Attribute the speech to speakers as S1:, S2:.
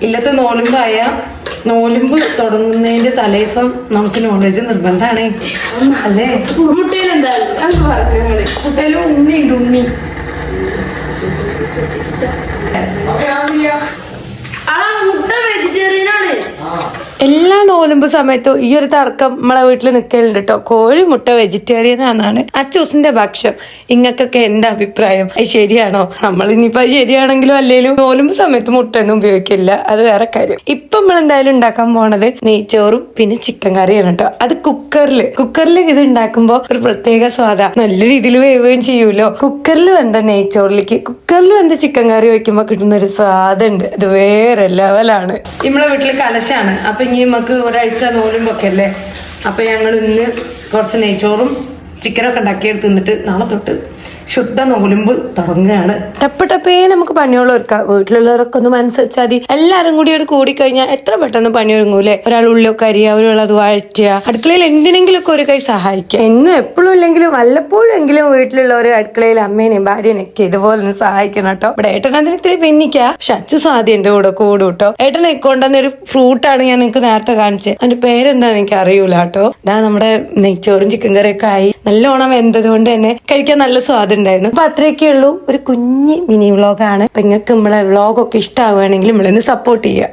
S1: ഇല്ലത്തെ നോലുമ്പായ നോലുമ്പ് തുടങ്ങുന്നതിന്റെ തലേദിവസം നമുക്ക് non veg നിർബന്ധമാണ് അല്ലേ?
S2: മുട്ടയിൽ എന്തായാലും
S1: കുട്ടിയിലും ഉണ്ണിയുണ്ട് ഉണ്ണി.
S2: മുട്ട വെജിറ്റേറിയൻ ആണ്.
S1: എല്ലാ നോലുമ്പ് സമയത്തും ഈ ഒരു തർക്കം നമ്മളെ വീട്ടിൽ നിൽക്കലുണ്ട് കേട്ടോ. കോഴി മുട്ട വെജിറ്റേറിയൻ ആണെന്നാണ് അച്ചൂസിന്റെ ഭക്ഷ്യം. ഇങ്ങക്കൊക്കെ എന്താ അഭിപ്രായം? അത് ശരിയാണോ? നമ്മൾ ഇനിയിപ്പോ അത് ശരിയാണെങ്കിലും അല്ലെങ്കിലും നോലുമ്പ് സമയത്ത് മുട്ടയൊന്നും ഉപയോഗിക്കില്ല, അത് വേറെ കാര്യം. ഇപ്പൊ നമ്മൾ എന്തായാലും ഉണ്ടാക്കാൻ പോണത് നെയ്ച്ചോറും പിന്നെ ചിക്കൻ കറിയാണ് കേട്ടോ. അത് കുക്കറിൽ ഇത് ഉണ്ടാക്കുമ്പോ ഒരു പ്രത്യേക സ്വാദാ. നല്ല രീതിയിൽ വേവുകയും ചെയ്യൂലോ. കുക്കറിൽ വെന്ത നെയ്ച്ചോറിലേക്ക് കുക്കറിൽ വെന്ത ചിക്കൻ കറി വയ്ക്കുമ്പോ കിട്ടുന്ന ഒരു സ്വാദുണ്ട്, അത് വേറെ ലെവലാണ്. നമ്മളെ വീട്ടില് കലശാണ്. അപ്പൊ ഇനി നമുക്ക് ഒരാഴ്ച നോലുമ്പൊക്കെ അല്ലേ. അപ്പൊ ഞങ്ങൾ ഇന്ന് കുറച്ച് നെയ്ച്ചോറും ചിക്കനൊക്കെ ഉണ്ടാക്കിയെടുത്ത് തിന്നിട്ട് നാളെ തൊട്ട് ശുദ്ധ നോലുമ്പ് തുടങ്ങുകയാണ്. ടപ്പേ നമുക്ക് പണിയോളം ഒരുക്കാം. വീട്ടിലുള്ളവരൊക്കെ ഒന്ന് മനസ്സരിച്ചാൽ മതി. എല്ലാരും കൂടി അവിടെ കൂടിക്കഴിഞ്ഞാൽ എത്ര പെട്ടെന്ന് പണി ഒരുങ്ങൂലേ. ഒരാൾ ഉള്ളിലൊക്കെ അരിയുക, ഒരാൾ അത് വഴറ്റുക, അടുക്കളയിൽ എന്തിനെങ്കിലുമൊക്കെ ഒരു കൈ സഹായിക്കുക. എന്നും എപ്പോഴും ഇല്ലെങ്കിലും വല്ലപ്പോഴെങ്കിലും വീട്ടിലുള്ളവർ അടുക്കളയിൽ അമ്മേനെയും ഭാര്യനെയൊക്കെ ഇതുപോലെ ഒന്ന് സഹായിക്കണം കേട്ടോ. ഇവിടെ ഏട്ടൻ അതിന് ഇത്തിരി പിന്നിക്കാം, പക്ഷെ അച്ഛൻ സാധ്യ എന്റെ കൂടെ കൂടും കേട്ടോ. ഏട്ടനെ കൊണ്ടുവന്ന ഒരു ഫ്രൂട്ടാണ് ഞാൻ നിങ്ങൾക്ക് നേരത്തെ കാണിച്ചത്. അതിന്റെ പേരെന്താന്ന് എനിക്ക് അറിയൂല കേട്ടോ. ഇതാ നമ്മുടെ നെയ്ച്ചോറും ചിക്കൻ കറിയൊക്കെ ആയി നല്ലോണം വെന്തത് കൊണ്ട് തന്നെ കഴിക്കാൻ നല്ല സ്വാദുണ്ടായിരുന്നു. അപ്പൊ അത്രയൊക്കെ ഉള്ളൂ, ഒരു കുഞ്ഞ് മിനി വ്ളോഗാണ്. അപ്പൊ നിങ്ങൾക്ക് നമ്മളെ വ്ളോഗൊക്കെ ഇഷ്ടമാവുകയാണെങ്കിൽ നമ്മളൊന്ന് സപ്പോർട്ട് ചെയ്യുക.